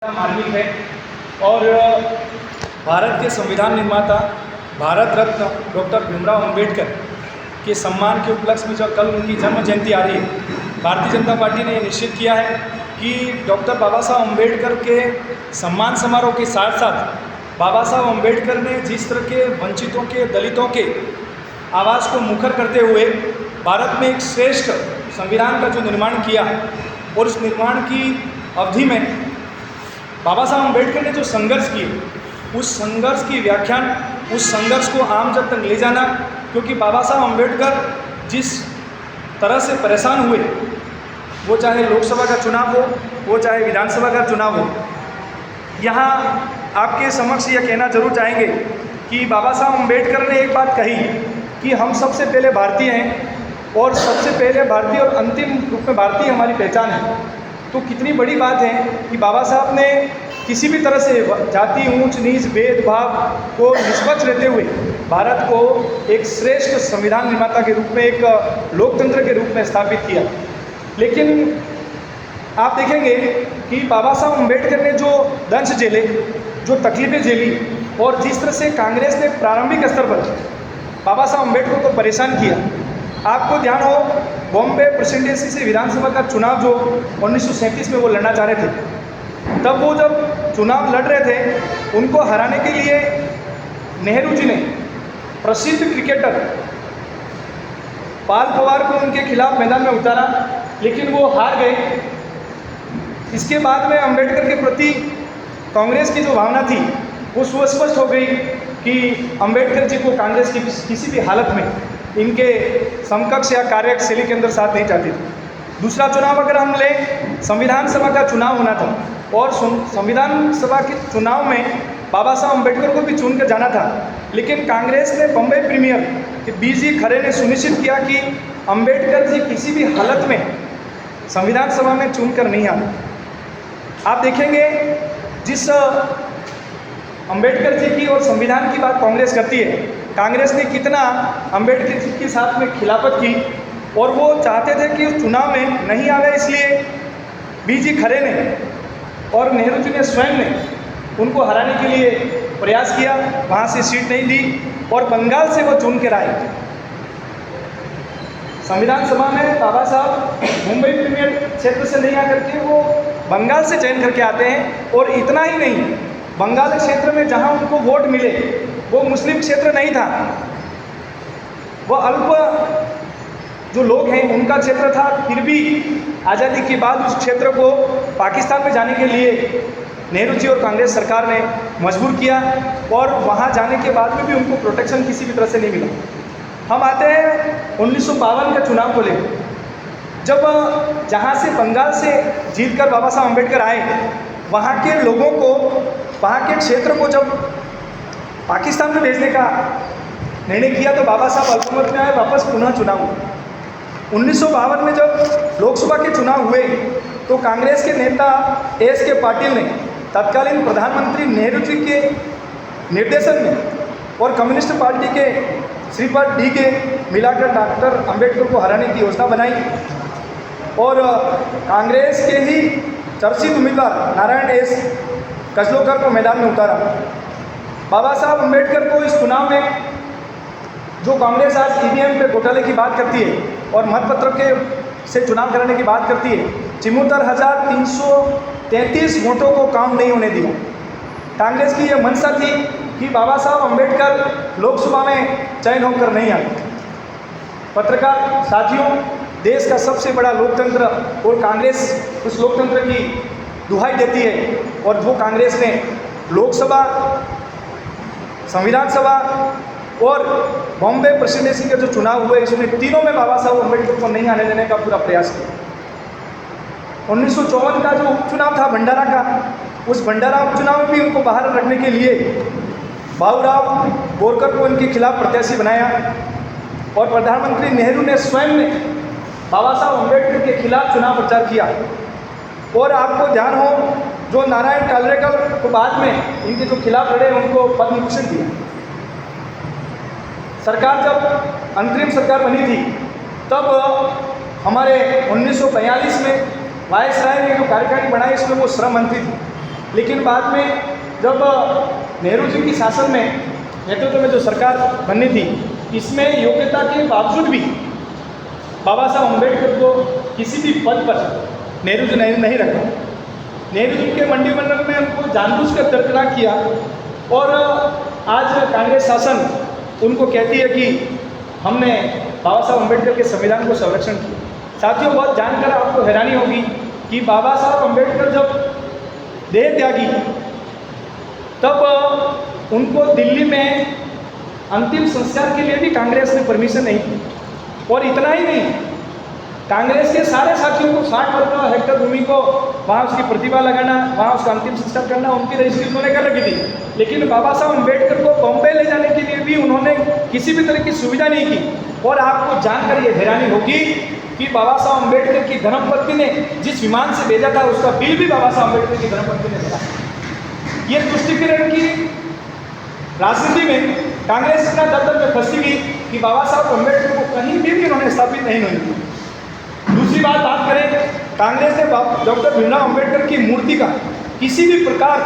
मार्मिक है और भारत के संविधान निर्माता भारत रत्न डॉक्टर भीमराव अंबेडकर के सम्मान के उपलक्ष्य में जब कल उनकी जन्म जयंती आ रही है, भारतीय जनता पार्टी ने निश्चित किया है कि डॉक्टर बाबा साहब अंबेडकर के सम्मान समारोह के साथ साथ बाबा साहब अंबेडकर ने जिस तरह के वंचितों के, दलितों के आवाज़ को मुखर करते हुए भारत में एक श्रेष्ठ संविधान का जो निर्माण किया और उस निर्माण की अवधि में बाबा साहब अंबेडकर ने जो संघर्ष किए, उस संघर्ष की व्याख्यान, उस संघर्ष को आम जन तक ले जाना, क्योंकि बाबा साहब अंबेडकर जिस तरह से परेशान हुए, वो चाहे लोकसभा का चुनाव हो, वो चाहे विधानसभा का चुनाव हो, यहाँ आपके समक्ष ये कहना जरूर चाहेंगे कि बाबा साहब अंबेडकर ने एक बात कही कि हम सबसे पहले भारतीय हैं और सबसे पहले भारतीय और अंतिम रूप में भारतीय हमारी पहचान है। तो कितनी बड़ी बात है कि बाबा साहब ने किसी भी तरह से जाति, ऊंच नीच, भेदभाव को निष्पक्ष रहते हुए भारत को एक श्रेष्ठ संविधान निर्माता के रूप में, एक लोकतंत्र के रूप में स्थापित किया। लेकिन आप देखेंगे कि बाबा साहब अंबेडकर ने जो दंश झेले, जो तकलीफें झेली और जिस तरह से कांग्रेस ने प्रारंभिक स्तर पर बाबा साहब अंबेडकर को परेशान किया। आपको ध्यान हो, बॉम्बे प्रेसिडेंसी से विधानसभा का चुनाव जो 1937 में वो लड़ना चाह रहे थे, तब वो जब चुनाव लड़ रहे थे, उनको हराने के लिए नेहरू जी ने प्रसिद्ध क्रिकेटर पाल पवार को उनके खिलाफ मैदान में उतारा, लेकिन वो हार गए। इसके बाद में अंबेडकर के प्रति कांग्रेस की जो भावना थी वो सुस्पष्ट हो गई कि अंबेडकर जी को कांग्रेस की किसी भी हालत में इनके समकक्ष या कार्यक शैली के अंदर साथ नहीं चाहती थी। दूसरा चुनाव अगर हम लें, संविधान सभा का चुनाव होना था और संविधान सभा के चुनाव में बाबा साहब अंबेडकर को भी चुन कर जाना था, लेकिन कांग्रेस ने बम्बई प्रीमियर बीजी खरे ने सुनिश्चित किया कि अंबेडकर जी किसी भी हालत में संविधान सभा में चुनकर नहीं आए। आप देखेंगे जिस अंबेडकर जी की और संविधान की बात कांग्रेस करती है, कांग्रेस ने कितना अंबेडकर जी के साथ में खिलाफत की और वो चाहते थे कि उस चुनाव में नहीं आ गए, इसलिए बीजी खरे ने और नेहरू जी ने स्वयं ने उनको हराने के लिए प्रयास किया, वहाँ से सीट नहीं दी और बंगाल से वो चुन कर आए। संविधान सभा में बाबा साहब मुंबई प्रीमियर क्षेत्र से नहीं आकर के वो बंगाल से चयन करके आते हैं। और इतना ही नहीं, बंगाल क्षेत्र में जहाँ उनको वोट मिले वो मुस्लिम क्षेत्र नहीं था, वो अल्प जो लोग हैं उनका क्षेत्र था। फिर भी आज़ादी के बाद उस क्षेत्र को पाकिस्तान में जाने के लिए नेहरू जी और कांग्रेस सरकार ने मजबूर किया और वहाँ जाने के बाद में भी उनको प्रोटेक्शन किसी भी तरह से नहीं मिला। हम आते हैं 1952 के चुनाव को लेकर, जब जहाँ से बंगाल से जीतकर बाबा साहब अंबेडकर आए, वहाँ के लोगों को, वहाँ के क्षेत्र को जब पाकिस्तान में भेजने का निर्णय किया तो बाबा साहब अल्पमत में आए, वापस पुनः चुनाव हुआ। 1952 में जब लोकसभा के चुनाव हुए तो कांग्रेस के नेता एस के पाटिल ने तत्कालीन प्रधानमंत्री नेहरू जी के निर्देशन में और कम्युनिस्ट पार्टी के श्रीपद डी के मिलाकर डॉक्टर अंबेडकर को हराने की योजना बनाई और कांग्रेस के ही चर्चित उम्मीदवार नारायण एस कजलोकर को मैदान में उतारा। बाबा साहब अंबेडकर को इस चुनाव में, जो कांग्रेस आज ईवीएम पे घोटाले की बात करती है और मतपत्र के से चुनाव कराने की बात करती है, 74,333 वोटों को काम नहीं होने दिया। कांग्रेस की यह मंशा थी कि बाबा साहब अंबेडकर लोकसभा में चयन होकर नहीं आए। पत्रकार साथियों, देश का सबसे बड़ा लोकतंत्र और कांग्रेस उस लोकतंत्र की दुहाई देती है और वो कांग्रेस ने लोकसभा, संविधान सभा और बॉम्बे प्रेसिडेंसी के जो चुनाव हुए, इसमें तीनों में बाबा साहब अंबेडकर को नहीं आने देने का पूरा प्रयास किया। 1954 का जो उपचुनाव था भंडारा का, उस भंडारा उपचुनाव में भी उनको बाहर रखने के लिए बाबूराव बोरकर को इनके खिलाफ प्रत्याशी बनाया और प्रधानमंत्री नेहरू ने स्वयं ने बाबा साहब अंबेडकर के खिलाफ चुनाव प्रचार किया। और आपको ध्यान हो, जो नारायण टालरेकर को बाद में इनके जो खिलाफ लड़े उनको पद्म भूषण दिया। सरकार जब अंतरिम सरकार बनी थी तब हमारे 1942 में वायसराय ने जो कार्यकारिणी बनाई, इसमें वो श्रम मंत्री थी लेकिन बाद में जब नेहरू जी की शासन में नेतृत्व में जो सरकार बननी थी, इसमें योग्यता के बावजूद भी बाबा साहब अम्बेडकर को किसी भी पद पर नेहरू जी ने नहीं रखा। नेहरू जी के मंत्रिमंडल में उनको जानबूझकर दरकिनार किया और आज कांग्रेस शासन उनको कहती है कि हमने बाबा साहब अम्बेडकर के संविधान को संरक्षण किया। साथियों, बहुत जानकर आपको हैरानी होगी कि बाबा साहब अम्बेडकर जब देह त्यागी तब उनको दिल्ली में अंतिम संस्कार के लिए भी कांग्रेस ने परमिशन नहीं दी। और इतना ही नहीं, कांग्रेस के सारे साथियों को 60 हेक्टेयर भूमि को वहाँ उसकी प्रतिभा लगाना, वहाँ उसका अंतिम संस्कार करना, उनकी रजिस्ट्री उन्होंने कर रखी थी। लेकिन बाबा साहब अम्बेडकर को बॉम्बे ले जाने के लिए भी उन्होंने किसी भी तरह की सुविधा नहीं की। और आपको जानकर ये हैरानी होगी कि बाबा साहब अम्बेडकर की धर्मपत्नी ने जिस विमान से भेजा था उसका बिल भी बाबा साहब अम्बेडकर की धर्मपत्नी ने भरा। ये तुष्टिकरण की राजनीति में कांग्रेस इतना दलदल में फंसी गई कि बाबा साहब अम्बेडकर को कहीं भी उन्होंने स्थापित नहीं होने दी। दूसरी बात करें, कांग्रेस ने डॉक्टर भीमराव अम्बेडकर की मूर्ति का किसी भी प्रकार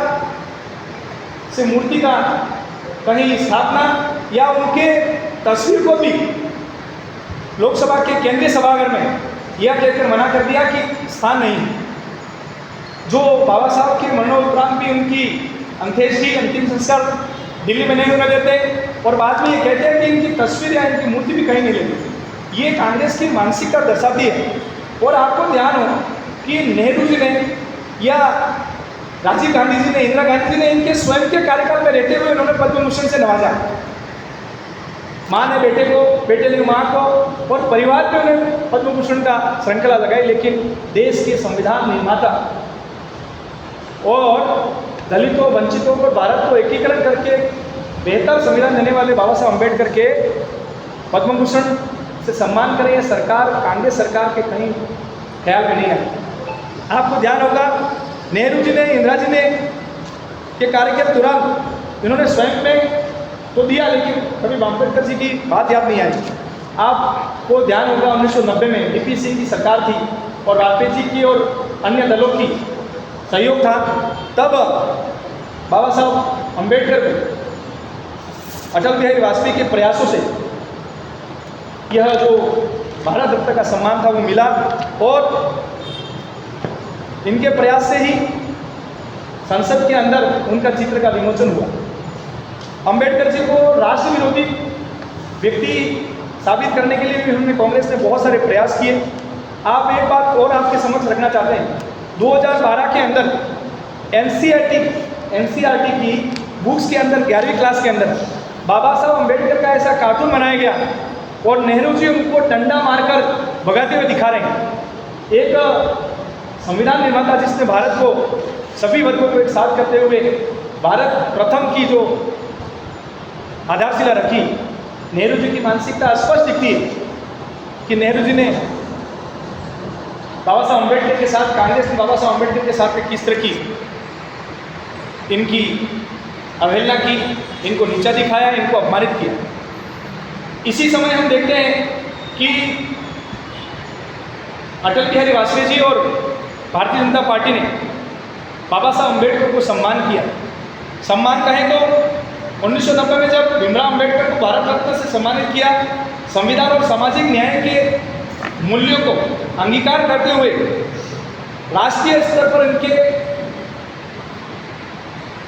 से मूर्ति का कहीं स्थापना या उनके तस्वीर को भी लोकसभा के केंद्रीय सभागार में यह कहकर मना कर दिया कि स्थान नहीं है। जो बाबा साहब के मरणोपरांत भी उनकी अंत्येष्टि अंतिम संस्कार दिल्ली में नहीं होने देते और बाद में ये कहते हैं कि इनकी तस्वीर या इनकी मूर्ति भी कहीं नहीं लेते। ये कांग्रेस की मानसिकता दर्शाती है। और आपको ध्यान हो कि नेहरू जी ने या राजीव गांधी जी ने, इंदिरा गांधी जी ने इनके स्वयं के कार्यकाल में रहते हुए उन्होंने पद्म भूषण से नवाजा। माँ ने बेटे को, बेटे ने माँ को, और परिवार में उन्हें पद्म भूषण का श्रृंखला लगाई। लेकिन देश के संविधान निर्माता और दलितों, वंचितों को, भारत को एकीकरण करके बेहतर संविधान देने वाले बाबा साहब अम्बेडकर के पद्म भूषण से सम्मान करें, सरकार, कांग्रेस सरकार के कहीं ख्याल में नहीं आया। आपको ध्यान होगा, नेहरू जी ने, इंदिरा जी ने के कार्य के दौरान इन्होंने स्वयं में तो दिया, लेकिन कभी अम्बेडकर जी की बात याद नहीं आई। आपको ध्यान होगा 1990 में वीपी सिंह की सरकार थी और वाजपेयी जी की और अन्य दलों की सहयोग था। तब बाबा साहब अम्बेडकर को अटल बिहारी वाजपेयी के प्रयासों से यह जो भारत रत्न का सम्मान था वो मिला और इनके प्रयास से ही संसद के अंदर उनका चित्र का विमोचन हुआ। अम्बेडकर जी को राष्ट्र विरोधी व्यक्ति साबित करने के लिए भी उन्होंने, कांग्रेस ने बहुत सारे प्रयास किए। आप एक बात और आपके समक्ष रखना चाहते हैं, 2012 के अंदर एनसीईआरटी की बुक्स के अंदर 11वीं क्लास के अंदर बाबा साहब अम्बेडकर का ऐसा कार्टून बनाया गया और नेहरू जी उनको डंडा मारकर भगाते हुए दिखा रहे हैं। एक संविधान निर्माता जिसने भारत को, सभी वर्गों को एक साथ करते हुए भारत प्रथम की जो आधारशिला रखी, नेहरू जी की मानसिकता स्पष्ट दिखती है कि नेहरू जी ने बाबा साहब अम्बेडकर के साथ, कांग्रेस ने बाबा साहब अम्बेडकर के साथ किस तरह की इनकी अवहेलना की, इनको नीचा दिखाया, इनको अपमानित किया। इसी समय हम देखते हैं कि अटल बिहारी वाजपेयी जी और भारतीय जनता पार्टी ने बाबा साहब अम्बेडकर को सम्मान किया। सम्मान कहें तो 1990 में जब भीमराव अम्बेडकर को भारत रत्न से सम्मानित किया, संविधान और सामाजिक न्याय के मूल्यों को अंगीकार करते हुए राष्ट्रीय स्तर पर इनके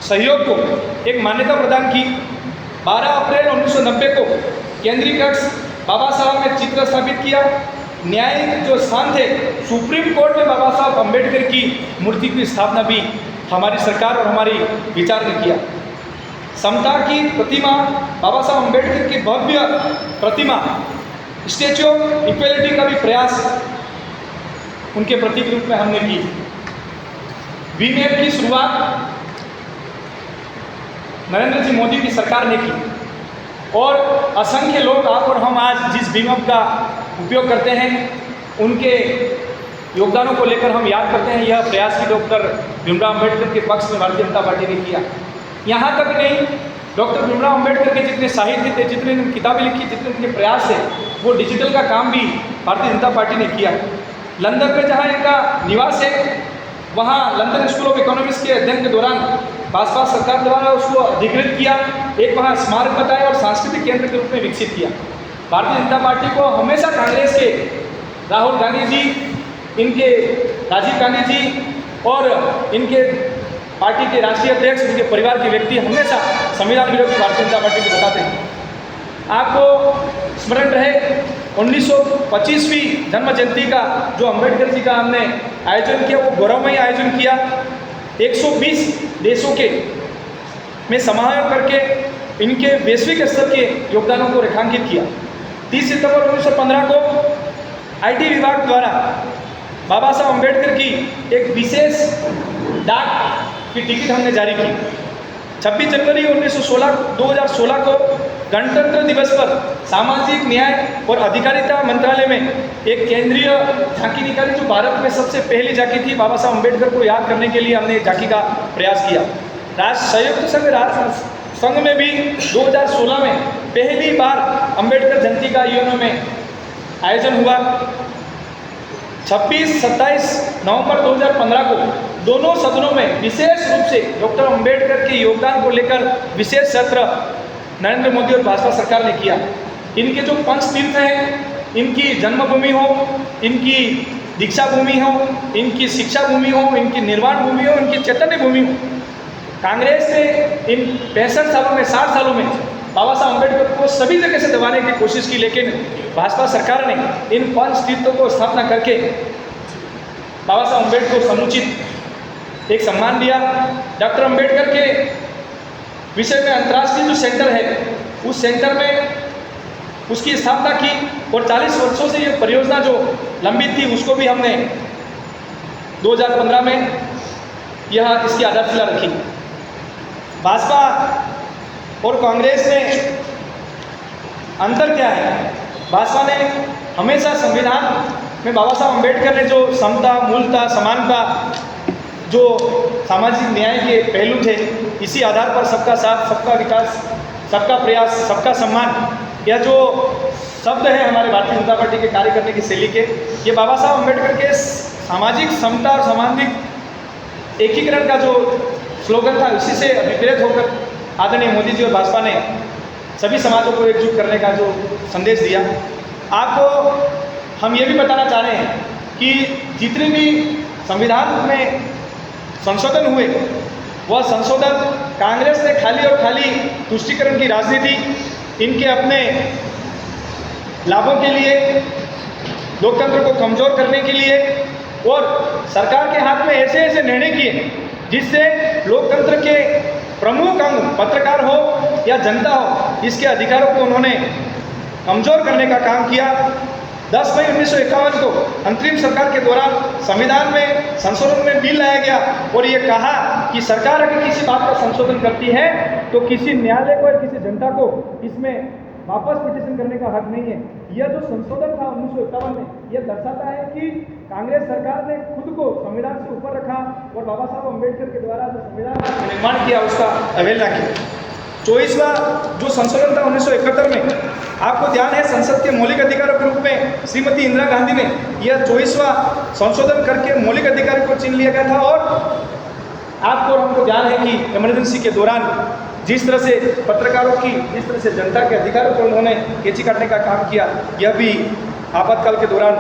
सहयोग को एक मान्यता प्रदान की। 12 अप्रैल 1990 को केंद्रीय कक्ष बाबा साहब में चित्र स्थापित किया। न्यायिक जो स्थान थे, सुप्रीम कोर्ट में बाबा साहब अम्बेडकर की मूर्ति की स्थापना भी हमारी सरकार और हमारी विचार ने किया। समता की प्रतिमा, बाबा साहब अम्बेडकर की भव्य प्रतिमा, स्टैच्यू ऑफ इक्वलिटी का भी प्रयास उनके प्रतीक रूप में हमने की। वीमेप की शुरुआत नरेंद्र जी मोदी की सरकार ने की और असंख्य लोग, आप और हम आज जिस वीमेप का उपयोग करते हैं, उनके योगदानों को लेकर हम याद करते हैं। यह प्रयास भी डॉक्टर भीमराव अम्बेडकर के पक्ष में भारतीय जनता पार्टी ने किया। यहाँ तक नहीं, डॉक्टर भीमराव अम्बेडकर के जितने साहित्य थे, जितने किताबें लिखी, जितने उनके प्रयास थे, वो डिजिटल का काम भी भारतीय जनता पार्टी ने किया। लंदन में जहाँ इनका निवास है, वहाँ लंदन स्कूल ऑफ इकोनॉमिक्स के अध्ययन के दौरान भाजपा सरकार द्वारा उसको अधिकृत किया, एक वहाँ स्मारक बताया और सांस्कृतिक केंद्र के रूप में विकसित किया। भारतीय जनता पार्टी को हमेशा कांग्रेस के राहुल गांधी जी, इनके राजीव गांधी जी और इनके पार्टी के राष्ट्रीय अध्यक्ष, इनके परिवार के व्यक्ति हमेशा संविधान विरोधी भारतीय जनता पार्टी को बताते हैं। आपको स्मरण रहे 1925वीं जन्म जयंती का जो अंबेडकर जी का हमने आयोजन किया, वो गौरवमय आयोजन किया। 120 देशों के में समावेश करके इनके वैश्विक स्तर के योगदानों को रेखांकित किया। 30 सितंबर 1915 को आईटी विभाग द्वारा बाबा साहब अम्बेडकर की एक विशेष डाक की टिकट हमने जारी की। 26 जनवरी 2016 को गणतंत्र दिवस पर सामाजिक न्याय और अधिकारिता मंत्रालय में एक केंद्रीय झांकी निकाली, जो भारत में सबसे पहली झांकी थी। बाबा साहब अम्बेडकर को याद करने के लिए हमने झांकी का प्रयास किया। संयुक्त संघ राष्ट्र संघ में भी 2016 में पहली बार अम्बेडकर जयंती का यूएनओ में आयोजन हुआ। 26-27 नवंबर 2015 को दोनों सदनों में विशेष रूप से डॉक्टर अम्बेडकर के योगदान को लेकर विशेष सत्र नरेंद्र मोदी और भाजपा सरकार ने किया। इनके जो पंच तीर्थ हैं, इनकी जन्मभूमि हो, इनकी दीक्षा भूमि हो, इनकी शिक्षा भूमि हो, इनकी निर्वाण भूमि हो, इनकी चैतन्य भूमि हो, कांग्रेस ने इन 65 सालों में 60 सालों में बाबा साहब अम्बेडकर को सभी जगह से दबाने की कोशिश की, लेकिन भाजपा सरकार ने इन पंच तीर्थों को स्थापना करके बाबा साहब अम्बेडकर को समुचित एक सम्मान दिया। डॉक्टर अम्बेडकर के विषय में अंतर्राष्ट्रीय जो सेंटर है, उस सेंटर में उसकी स्थापना की और 40 वर्षों से ये परियोजना जो लंबित थी, उसको भी हमने 2015 में यह इसकी आधारशिला रखी। भाजपा और कांग्रेस में अंतर क्या है? भाजपा ने हमेशा संविधान में बाबा साहब अम्बेडकर ने जो समता, मूलता, समानता, जो सामाजिक न्याय के पहलू थे, इसी आधार पर सबका साथ, सबका विकास, सबका प्रयास, सबका सम्मान, यह जो शब्द है हमारे भारतीय जनता पार्टी के कार्य करने की शैली के, ये बाबा साहब अम्बेडकर के सामाजिक समता और सामाजिक एकीकरण का जो स्लोगन था, उसी से अभिप्रेत होकर आदरणीय मोदी जी और भाजपा ने सभी समाजों को एकजुट करने का जो संदेश दिया। आपको हम ये भी बताना चाह रहे हैं कि जितने भी संविधान में संशोधन हुए, वह संशोधन कांग्रेस ने खाली और खाली तुष्टीकरण की राजनीति, इनके अपने लाभों के लिए, लोकतंत्र को कमजोर करने के लिए और सरकार के हाथ में ऐसे ऐसे निर्णय किए जिससे लोकतंत्र के प्रमुख अंग पत्रकार हो या जनता हो, इसके अधिकारों को उन्होंने कमजोर करने का काम किया। 10 मई 1951 को अंतरिम सरकार के दौरान संविधान में संशोधन में बिल लाया गया और ये कहा कि सरकार अगर किसी बात का संशोधन करती है तो किसी न्यायालय को या किसी जनता को इसमें वापस पिटीशन करने का हक नहीं है। यह जो संशोधन था 1951 में, यह दर्शाता है कि कांग्रेस सरकार ने खुद को संविधान से ऊपर रखा और बाबा साहब अम्बेडकर के द्वारा जो संविधान का निर्माण किया उसका अवहेलना की। 24वां जो संशोधन था 1971 में, आपको ध्यान है संसद के मौलिक अधिकारों के रूप में श्रीमती इंदिरा गांधी ने यह 24वां संशोधन करके मौलिक अधिकारों को छीन लिया गया था। और आपको हमको ध्यान है कि इमरजेंसी के दौरान जिस तरह से पत्रकारों की, जिस तरह से जनता के अधिकारों पर उन्होंने कैंची काटने का काम किया, यह भी आपातकाल के दौरान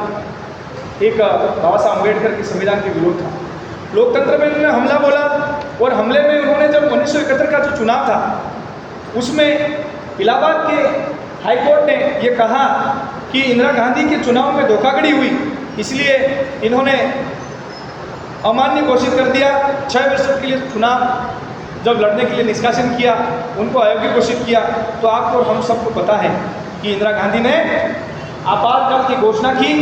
एक बाबा साहब अम्बेडकर के संविधान के विरोध था। लोकतंत्र में उन्होंने हमला बोला और हमले में उन्होंने जब 1971 का जो चुनाव था, उसमें इलाहाबाद के हाईकोर्ट ने ये कहा कि इंदिरा गांधी के चुनाव में धोखाधड़ी हुई, इसलिए इन्होंने अमान्य घोषित कर दिया। 6 वर्षों के लिए चुनाव जब लड़ने के लिए निष्कासन किया, उनको अयोग्य घोषित किया। तो आपको हम सबको पता है कि इंदिरा गांधी ने आपातकाल की घोषणा की,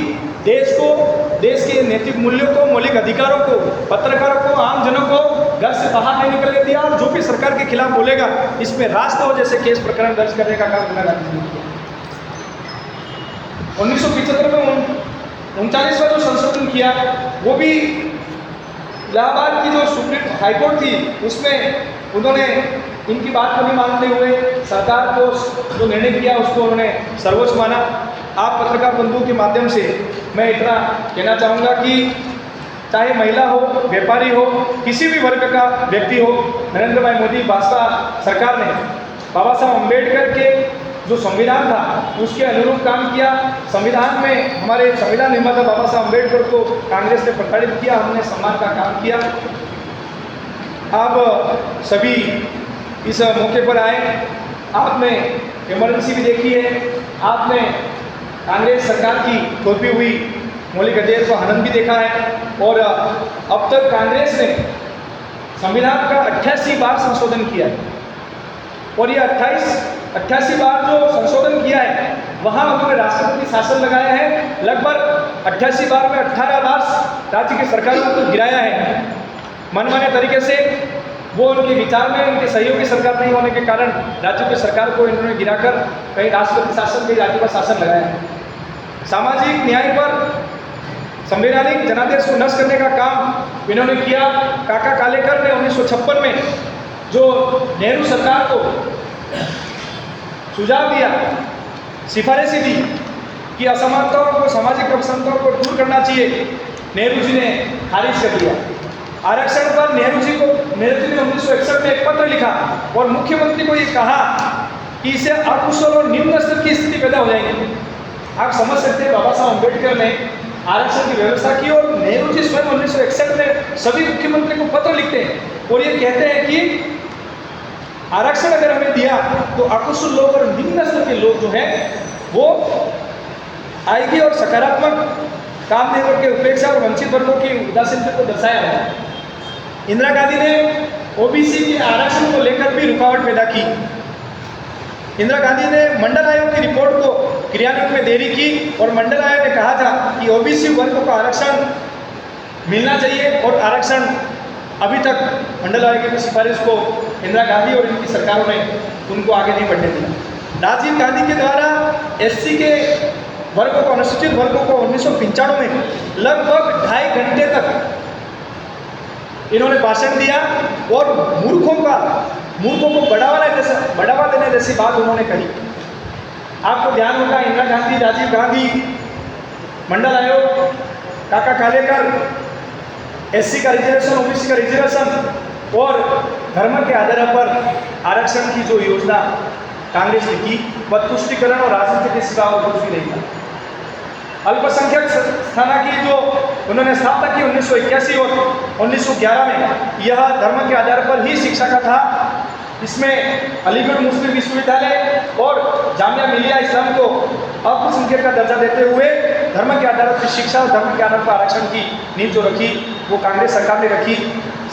देश को, देश के नैतिक मूल्यों को, मौलिक अधिकारों को, पत्रकारों को, आम जनों को घर से बाहर नहीं निकलने दिया और जो भी सरकार के खिलाफ बोलेगा इसमें राष्ट्रद्रोह जैसे केस प्रकरण दर्ज करने का काम इंदिरा गांधी ने किया। 1975 में 39वां जो संशोधन किया, वो भी इलाहाबाद की जो सुप्रीम हाईकोर्ट थी, उसमें उन्होंने इनकी बात को नहीं मानते हुए सरकार को जो निर्णय किया उसको उन्होंने सर्वोच्च माना। आप पत्रकार बंधुओं के माध्यम से मैं इतना कहना चाहूँगा कि चाहे महिला हो, व्यापारी हो, किसी भी वर्ग का व्यक्ति हो, नरेंद्र भाई मोदी भाजपा सरकार ने बाबा साहब अम्बेडकर के जो संविधान था उसके अनुरूप काम किया। संविधान में हमारे संविधान निर्माता बाबा साहब अम्बेडकर को कांग्रेस ने प्रताड़ित किया, हमने सम्मान का काम किया। आप सभी इस मौके पर आए, आपने इमरजेंसी भी देखी है, आपने कांग्रेस सरकार की थोपी हुई मौलिक अधिकार को हनन भी देखा है, और अब तक कांग्रेस ने संविधान का 88 बार संशोधन किया है, और ये 88 बार जो संशोधन किया है वहाँ उन्होंने राष्ट्रपति शासन लगाया है। लगभग 88 बार में 18 बार राज्य की सरकारों को गिराया है मनमाने तरीके से। वो उनके विचार में उनके सहयोगी सरकार नहीं होने के कारण राज्यों की सरकार को इन्होंने गिराकर कहीं राष्ट्रपति शासन, कहीं राज्य का शासन लगाया है। सामाजिक न्याय पर संवैधानिक जनादेश को नष्ट करने का काम इन्होंने किया। काका कालेकर ने 1956 में जो नेहरू सरकार को सुझाव दिया, सिफारिशें दी कि असमानताओं को, सामाजिक असमानताओं को दूर करना चाहिए, नेहरू जी ने खारिज कर दिया। आरक्षण पर नेहरू जी ने 1961 में एक पत्र लिखा और मुख्यमंत्री को ये कहा कि इससे अकुशल और निम्न स्तर की स्थिति पैदा हो जाएगी। आप समझ सकते हैं, बाबा साहब अम्बेडकर ने आरक्षण की व्यवस्था की और नेहरू जी स्वयं 1961 में सभी मुख्यमंत्री को पत्र लिखते हैं और ये कहते हैं कि आरक्षण अगर हमें दिया तो अकुशल लोग और निम्न स्तर के लोग जो हैं वो आएगी, और सकारात्मक काम देने के उपेक्षा और वंचित वर्गों की उदासीनता को दर्शाया है। इंदिरा गांधी ने ओबीसी के आरक्षण को लेकर भी रुकावट पैदा की। इंदिरा गांधी ने मंडल आयोग की रिपोर्ट को क्रियान्वयन में देरी की और मंडल आयोग ने कहा था कि ओबीसी वर्ग को आरक्षण मिलना चाहिए, और आरक्षण अभी तक मंडल आयोग की सिफारिश को इंदिरा गांधी और इनकी सरकारों ने उनको आगे नहीं बढ़ने दिया। राजीव गांधी के द्वारा एससी के वर्गों को, अनुसूचित वर्गों को 1995 में लगभग 2.5 घंटे तक इन्होंने भाषण दिया और मूर्खों को बढ़ावा देने जैसी बात उन्होंने कही। आपको ध्यान होगा, इंदिरा गांधी, राजीव गांधी, मंडल आयोग, काका कालेकर, एससी का रिजर्वेशन, ओबीसी का रिजर्वेशन और धर्म के आधार पर आरक्षण की जो योजना कांग्रेस ने की वह तुष्टिकरण और राजनीति के सिवा और कुछ भी नहीं था। अल्पसंख्यक स्थाना की जो उन्होंने स्थापना की 1981 और 1911 में, यह धर्म के आधार पर ही शिक्षा का था। इसमें अलीगढ़ मुस्लिम विश्वविद्यालय और जामिया मिलिया इस्लाम को अल्पसंख्यक का दर्जा देते हुए धर्म के आधार पर शिक्षा और धर्म के आधार पर आरक्षण की नींव जो रखी वो कांग्रेस सरकार ने रखी।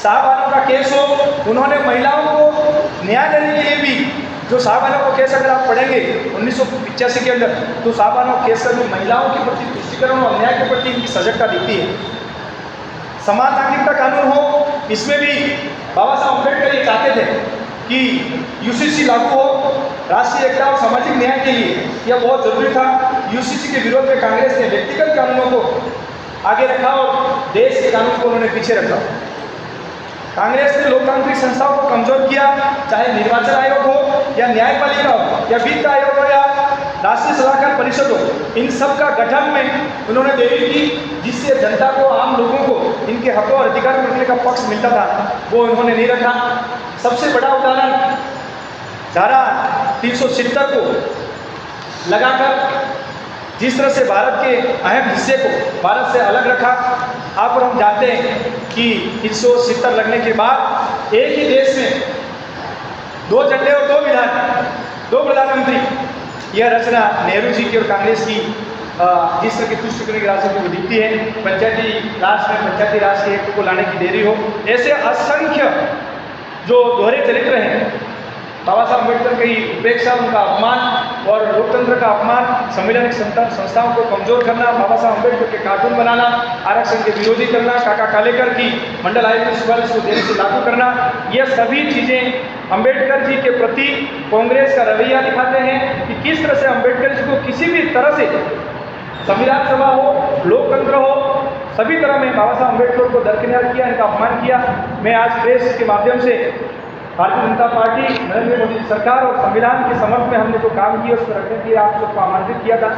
साहबानों का केस हो, उन्होंने महिलाओं को न्याय देने के लिए भी, जो साहबानों का केस अगर आप पढ़ेंगे 1985 के अंदर, तो साहबानों केस में महिलाओं के प्रति तुष्टिकरण और न्याय के प्रति इनकी सजगता दिखती है। समान नागरिकता कानून हो, इसमें भी बाबा साहब अम्बेडकर ये चाहते थे कि यूसीसी लागू हो, राष्ट्रीय एकता और सामाजिक न्याय के लिए यह बहुत जरूरी था। यूसीसी के विरोध में कांग्रेस ने व्यक्तिगत कानूनों को आगे रखा और देश के कानून को उन्होंने पीछे रखा। कांग्रेस ने लोकतांत्रिक संस्थाओं को कमजोर किया, चाहे निर्वाचन आयोग हो या न्यायपालिका हो या वित्त आयोग हो या राष्ट्रीय सलाहकार परिषद हो, इन सब का गठन में उन्होंने देरी की, जिससे जनता को, आम लोगों को इनके हकों और अधिकार रखने का पक्ष मिलता था, वो उन्होंने नहीं रखा। सबसे बड़ा उदाहरण धारा 370 को लगाकर जिस तरह से भारत के अहम हिस्से को भारत से अलग रखा। आप और हम जानते हैं कि 370 लगने के बाद एक ही देश में 2 झंडे और 2 प्रधानमंत्री, यह रचना नेहरू जी की और कांग्रेस की जिस तरह की तुष्टिकरण की राजनीति को दिखती है। पंचायती राज में पंचायती राज के एक्ट को लाने की देरी हो, ऐसे असंख्य जो दोहरे चरित्र हैं, बाबा साहब अम्बेडकर की उपेक्षा, उनका अपमान और लोकतंत्र का अपमान, संवैधानिक संस्थाओं को कमजोर करना, बाबा साहब अम्बेडकर के कार्टून बनाना, आरक्षण के विरोधी करना, काका कालेकर की मंडल आयोग की सिफारिश को देर से लागू करना, यह सभी चीज़ें अम्बेडकर जी के प्रति कांग्रेस का रवैया दिखाते हैं कि किस तरह से अम्बेडकर जी को किसी भी तरह से संविधान सभा हो, लोकतंत्र हो, सभी तरह में बाबा साहब अम्बेडकर को दरकिनार किया, इनका अपमान किया। मैं आज प्रेस के माध्यम से भारतीय जनता पार्टी, नरेंद्र मोदी सरकार और संविधान के समर्थ में हमने जो काम किया उसको रखने के लिए आप सबको आमंत्रित किया था।